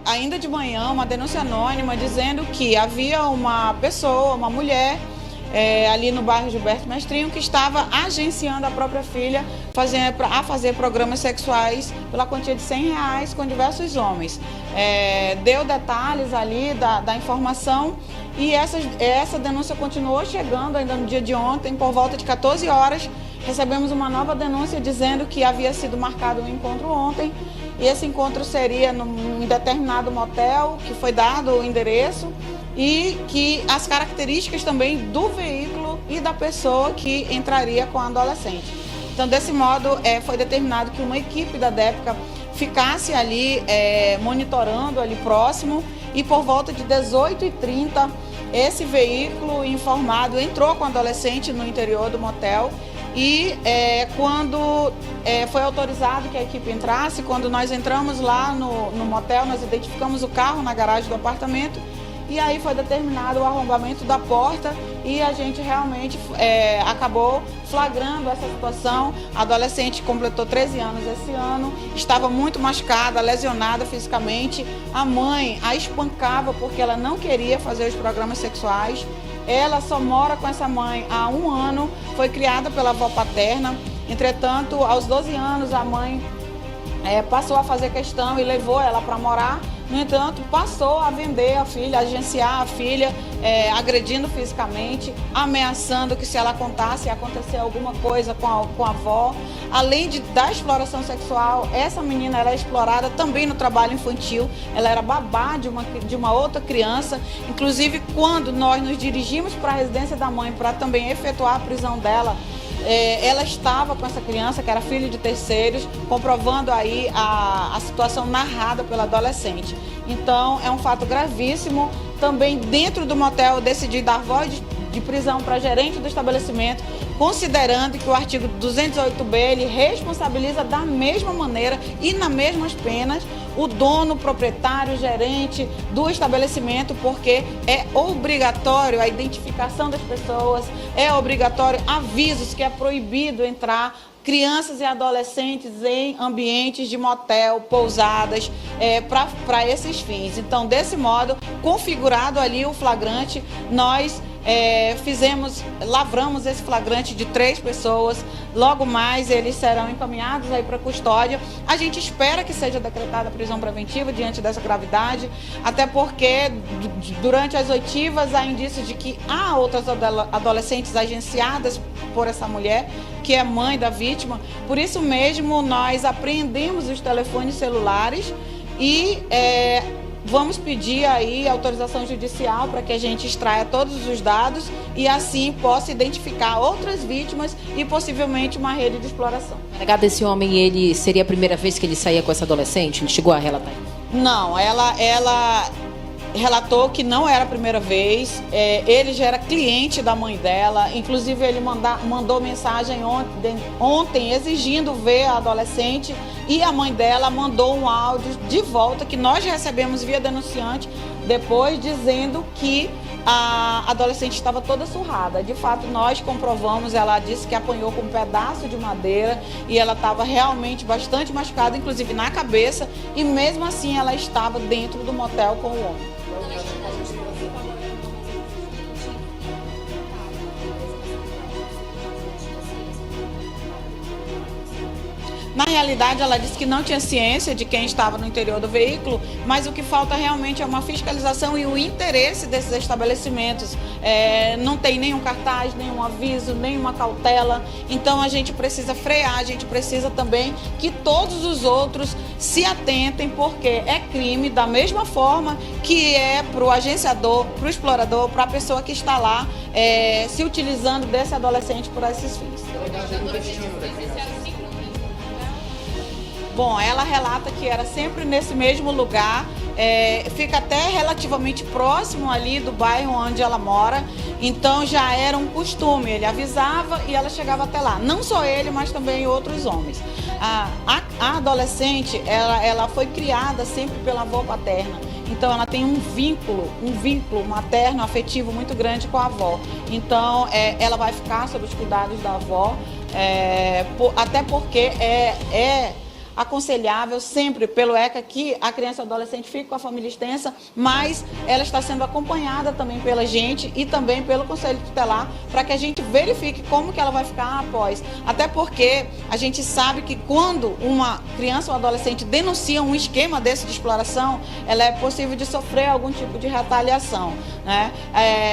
ainda de manhã, uma denúncia anônima dizendo que havia uma pessoa, uma mulher, ali no bairro Gilberto Mestrinho, que estava agenciando a própria filha a fazer programas sexuais pela quantia de R$100 com diversos homens. Deu detalhes ali da informação e essa denúncia continuou chegando ainda no dia de ontem, por volta de 14 horas, recebemos uma nova denúncia dizendo que havia sido marcado um encontro ontem e esse encontro seria num determinado motel, que foi dado o endereço, e que as características também do veículo e da pessoa que entraria com a adolescente. Então, desse modo, foi determinado que uma equipe da DEPCA ficasse ali monitorando ali próximo e por volta de 18h30 esse veículo informado entrou com a adolescente no interior do motel e quando foi autorizado que a equipe entrasse, quando nós entramos lá no motel, nós identificamos o carro na garagem do apartamento. E aí foi determinado o arrombamento da porta e a gente realmente acabou flagrando essa situação. A adolescente completou 13 anos esse ano, estava muito machucada, lesionada fisicamente. A mãe a espancava porque ela não queria fazer os programas sexuais. Ela só mora com essa mãe há 1 ano, foi criada pela avó paterna. Entretanto, aos 12 anos, a mãe passou a fazer questão e levou ela para morar. No entanto, passou a vender a filha, a agenciar a filha, agredindo fisicamente, ameaçando que se ela contasse ia acontecer alguma coisa com a avó. Além da exploração sexual, essa menina era explorada também no trabalho infantil. Ela era babá de uma outra criança. Inclusive, quando nós nos dirigimos para a residência da mãe para também efetuar a prisão dela, ela estava com essa criança, que era filha de terceiros, comprovando aí a situação narrada pela adolescente. Então, é um fato gravíssimo. Também, dentro do motel, eu decidi dar voz de prisão para gerente do estabelecimento, considerando que o artigo 208B ele responsabiliza da mesma maneira e nas mesmas penas o dono, proprietário, gerente do estabelecimento, porque é obrigatório a identificação das pessoas, é obrigatório avisos que é proibido entrar crianças e adolescentes em ambientes de motel, pousadas, para esses fins. Então, desse modo, configurado ali o flagrante, nós lavramos esse flagrante de 3 pessoas. Logo mais eles serão encaminhados aí para custódia. A gente espera que seja decretada a prisão preventiva diante dessa gravidade, até porque durante as oitivas há indícios de que há outras adolescentes agenciadas por essa mulher, que é mãe da vítima. Por isso mesmo nós apreendemos os telefones celulares e vamos pedir aí autorização judicial para que a gente extraia todos os dados e assim possa identificar outras vítimas e possivelmente uma rede de exploração. Delegada, esse homem, ele seria a primeira vez que ele saía com essa adolescente? Ele chegou a relatar isso? Não, ela relatou que não era a primeira vez, ele já era cliente da mãe dela, inclusive ele mandou mensagem ontem exigindo ver a adolescente e a mãe dela mandou um áudio de volta que nós recebemos via denunciante depois dizendo que a adolescente estava toda surrada. De fato, nós comprovamos, ela disse que apanhou com um pedaço de madeira e ela estava realmente bastante machucada, inclusive na cabeça, e mesmo assim ela estava dentro do motel com o homem. Na realidade, ela disse que não tinha ciência de quem estava no interior do veículo, mas o que falta realmente é uma fiscalização e o interesse desses estabelecimentos. Não tem nenhum cartaz, nenhum aviso, nenhuma cautela. Então, a gente precisa frear, a gente precisa também que todos os outros se atentem, porque é crime da mesma forma que é para o agenciador, para o explorador, para a pessoa que está lá se utilizando desse adolescente por esses fins. Bom, ela relata que era sempre nesse mesmo lugar, fica até relativamente próximo ali do bairro onde ela mora, então já era um costume, ele avisava e ela chegava até lá. Não só ele, mas também outros homens. A adolescente, ela foi criada sempre pela avó paterna, então ela tem um vínculo materno, afetivo muito grande com a avó. Então ela vai ficar sob os cuidados da avó, até porque aconselhável sempre pelo ECA que a criança e adolescente fique com a família extensa, mas ela está sendo acompanhada também pela gente e também pelo Conselho Tutelar para que a gente verifique como que ela vai ficar após. Até porque a gente sabe que quando uma criança ou adolescente denuncia um esquema desse de exploração, ela é possível de sofrer algum tipo de retaliação, né?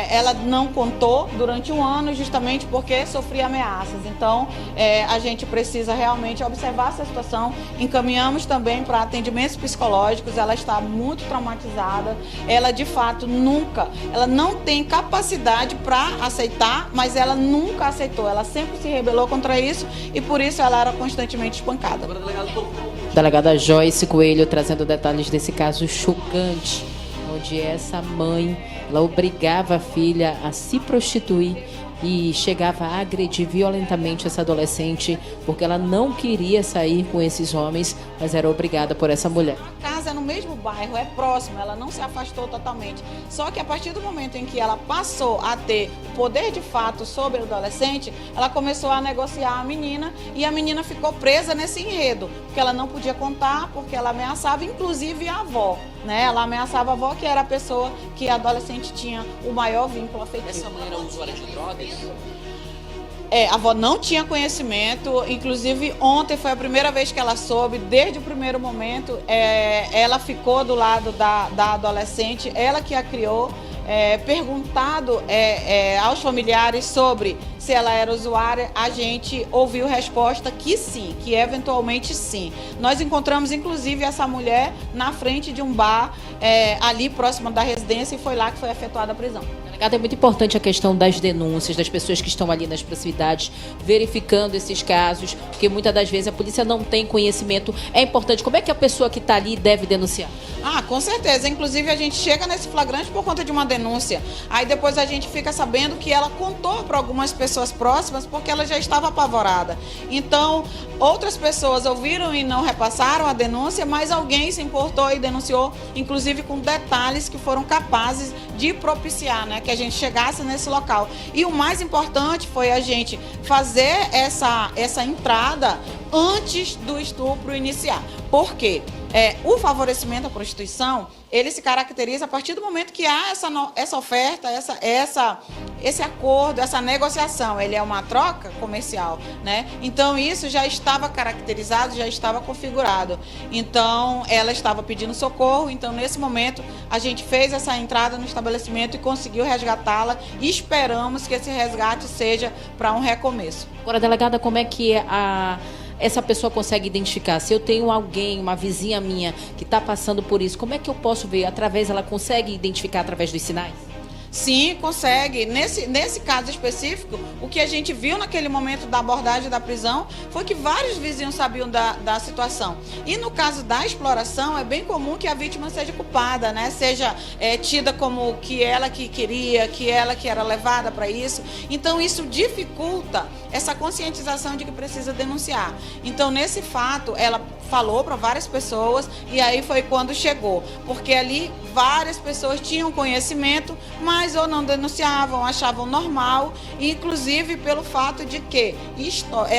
Ela não contou durante um ano justamente porque sofria ameaças. Então, a gente precisa realmente observar essa situação. Encaminhamos também para atendimentos psicológicos. Ela está muito traumatizada. Ela, de fato, ela não tem capacidade para aceitar, mas ela nunca aceitou. Ela sempre se rebelou contra isso e por isso ela era constantemente espancada. Delegada Joyce Coelho trazendo detalhes desse caso chocante, onde essa mãe, ela obrigava a filha a se prostituir e chegava a agredir violentamente essa adolescente porque ela não queria sair com esses homens, mas era obrigada por essa mulher. A casa é no mesmo bairro, é próximo, ela não se afastou totalmente. Só que a partir do momento em que ela passou a ter poder de fato sobre o adolescente, ela começou a negociar a menina e a menina ficou presa nesse enredo, porque ela não podia contar, porque ela ameaçava inclusive a avó, né? Ela ameaçava a avó, que era a pessoa que a adolescente tinha o maior vínculo afetivo. Essa mãe era usuária de drogas? A avó não tinha conhecimento, inclusive ontem foi a primeira vez que ela soube, desde o primeiro momento, ela ficou do lado da adolescente, ela que a criou, perguntado aos familiares sobre se ela era usuária, a gente ouviu resposta que sim, que eventualmente sim. Nós encontramos inclusive essa mulher na frente de um bar ali próximo da residência e foi lá que foi efetuada a prisão. É muito importante a questão das denúncias, das pessoas que estão ali nas proximidades, verificando esses casos, porque muitas das vezes a polícia não tem conhecimento. É importante. Como é que a pessoa que está ali deve denunciar? Com certeza. Inclusive, a gente chega nesse flagrante por conta de uma denúncia. Aí depois a gente fica sabendo que ela contou para algumas pessoas próximas porque ela já estava apavorada. Então, outras pessoas ouviram e não repassaram a denúncia, mas alguém se importou e denunciou, inclusive com detalhes que foram capazes de propiciar, né, que a gente chegasse nesse local. E o mais importante foi a gente fazer essa entrada antes do estupro iniciar. Por quê? O favorecimento à prostituição, ele se caracteriza a partir do momento que há essa oferta, esse acordo, essa negociação. Ele é uma troca comercial, né? Então, isso já estava caracterizado, já estava configurado. Então, ela estava pedindo socorro. Então, nesse momento, a gente fez essa entrada no estabelecimento e conseguiu resgatá-la. E esperamos que esse resgate seja para um recomeço. Agora, delegada, como é que essa pessoa consegue identificar? Se eu tenho alguém, uma vizinha minha, que está passando por isso, como é que eu posso ver? Ela consegue identificar através dos sinais? Sim, consegue. Nesse caso específico, o que a gente viu naquele momento da abordagem da prisão foi que vários vizinhos sabiam da situação. E no caso da exploração, é bem comum que a vítima seja culpada, né? Seja tida como que ela que queria, que ela que era levada para isso. Então, isso dificulta essa conscientização de que precisa denunciar. Então, nesse fato, ela falou para várias pessoas e aí foi quando chegou. Porque ali várias pessoas tinham conhecimento, mas ou não denunciavam, achavam normal, inclusive pelo fato de que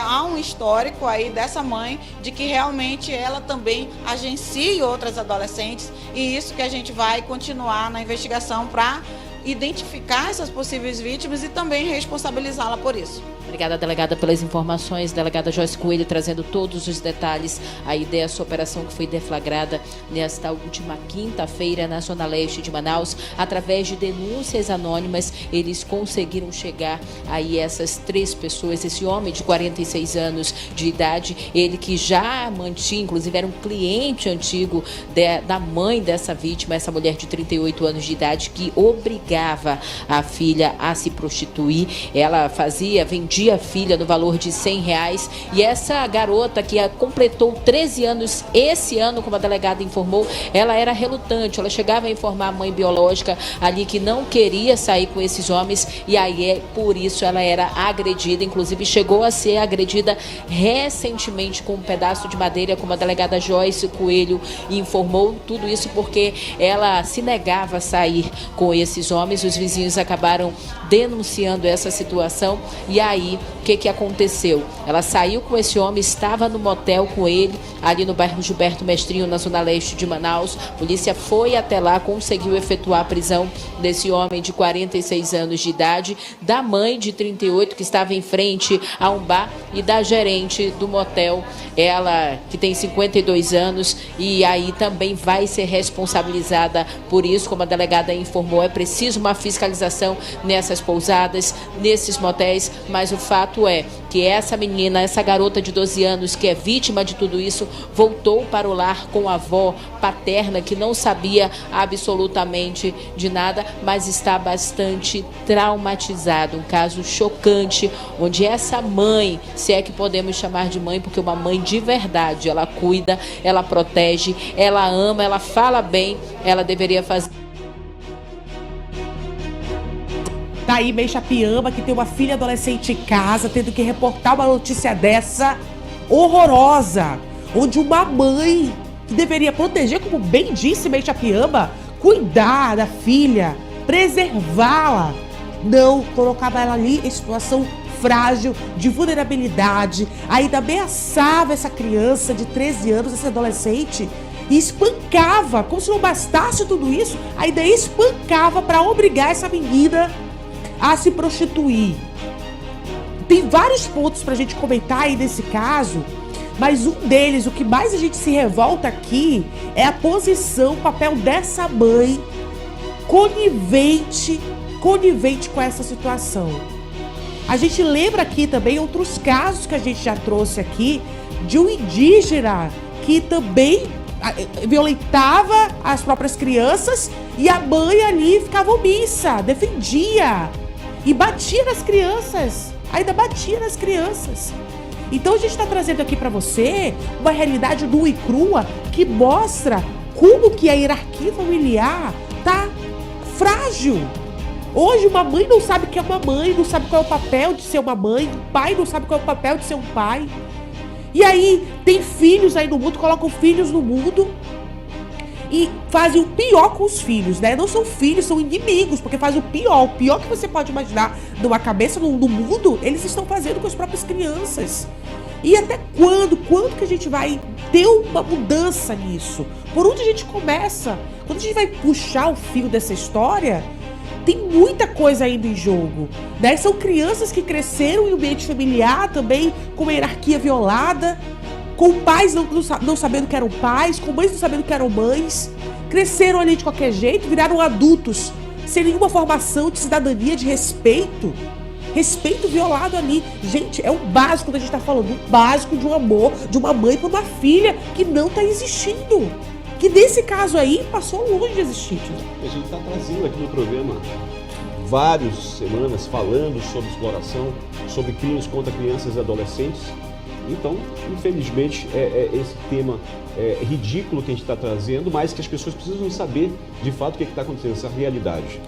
há um histórico aí dessa mãe de que realmente ela também agencia outras adolescentes e isso que a gente vai continuar na investigação para identificar essas possíveis vítimas e também responsabilizá-la por isso. Obrigada, delegada, pelas informações. Delegada Joyce Coelho trazendo todos os detalhes aí dessa operação que foi deflagrada nesta última quinta-feira na Zona Leste de Manaus. Através de denúncias anônimas, eles conseguiram chegar aí essas 3 pessoas. Esse homem de 46 anos de idade, ele que já mantinha, inclusive era um cliente antigo da mãe dessa vítima, essa mulher de 38 anos de idade, que obrigava a filha a se prostituir. Ela vendia a filha no valor de R$100 e essa garota que completou 13 anos esse ano, como a delegada informou, ela era relutante, ela chegava a informar a mãe biológica ali que não queria sair com esses homens e aí por isso ela era agredida, inclusive chegou a ser agredida recentemente com um pedaço de madeira, como a delegada Joyce Coelho informou, tudo isso porque ela se negava a sair com esses homens. Os vizinhos acabaram denunciando essa situação e aí aí, o que aconteceu? Ela saiu com esse homem, estava no motel com ele, ali no bairro Gilberto Mestrinho, na zona leste de Manaus. A polícia foi até lá, conseguiu efetuar a prisão desse homem de 46 anos de idade, da mãe de 38, que estava em frente a um bar, e da gerente do motel, ela que tem 52 anos, e aí também vai ser responsabilizada por isso. Como a delegada informou, é preciso uma fiscalização nessas pousadas, nesses motéis, mas o fato é que essa menina, essa garota de 12 anos, que é vítima de tudo isso, voltou para o lar com a avó paterna, que não sabia absolutamente de nada, mas está bastante traumatizada. Um caso chocante, onde essa mãe, se é que podemos chamar de mãe, porque uma mãe de verdade, ela cuida, ela protege, ela ama, ela fala bem, ela deveria fazer. Tá aí Meixapiaba, que tem uma filha adolescente em casa, tendo que reportar uma notícia dessa horrorosa, onde uma mãe que deveria proteger, como bem disse Meixapiaba, cuidar da filha, preservá-la, não, colocava ela ali em situação frágil, de vulnerabilidade, ainda ameaçava essa criança de 13 anos, esse adolescente, e espancava, como se não bastasse tudo isso, ainda espancava para obrigar essa menina a se prostituir. Tem vários pontos pra gente comentar aí nesse caso, mas um deles, o que mais a gente se revolta aqui, é a posição, o papel dessa mãe conivente com essa situação. A gente lembra aqui também outros casos que a gente já trouxe aqui, de um indígena que também violentava as próprias crianças, e a mãe ali ficava omissa, defendia e batia nas crianças, ainda batia nas crianças. Então a gente está trazendo aqui para você uma realidade nua e crua que mostra como que a hierarquia familiar tá frágil. Hoje uma mãe não sabe o que é uma mãe, não sabe qual é o papel de ser uma mãe, um pai não sabe qual é o papel de ser um pai. E aí tem filhos aí no mundo, colocam filhos no mundo e fazem o pior com os filhos, né? Não são filhos, são inimigos, porque fazem o pior que você pode imaginar numa cabeça, no mundo, eles estão fazendo com as próprias crianças. E até quando que a gente vai ter uma mudança nisso? Por onde a gente começa? Quando a gente vai puxar o fio dessa história, tem muita coisa ainda em jogo, né? São crianças que cresceram em ambiente familiar também, com uma hierarquia violada, com pais não sabendo que eram pais, com mães não sabendo que eram mães, cresceram ali de qualquer jeito, viraram adultos sem nenhuma formação de cidadania, de respeito violado ali. Gente, é o básico que a gente tá falando, o básico de um amor, de uma mãe para uma filha que não tá existindo, que nesse caso aí passou longe de existir. A gente tá trazendo aqui no programa várias semanas falando sobre exploração, sobre crimes contra crianças e adolescentes. Então, infelizmente, esse tema ridículo que a gente está trazendo, mas que as pessoas precisam saber, de fato, o que está acontecendo, essa realidade.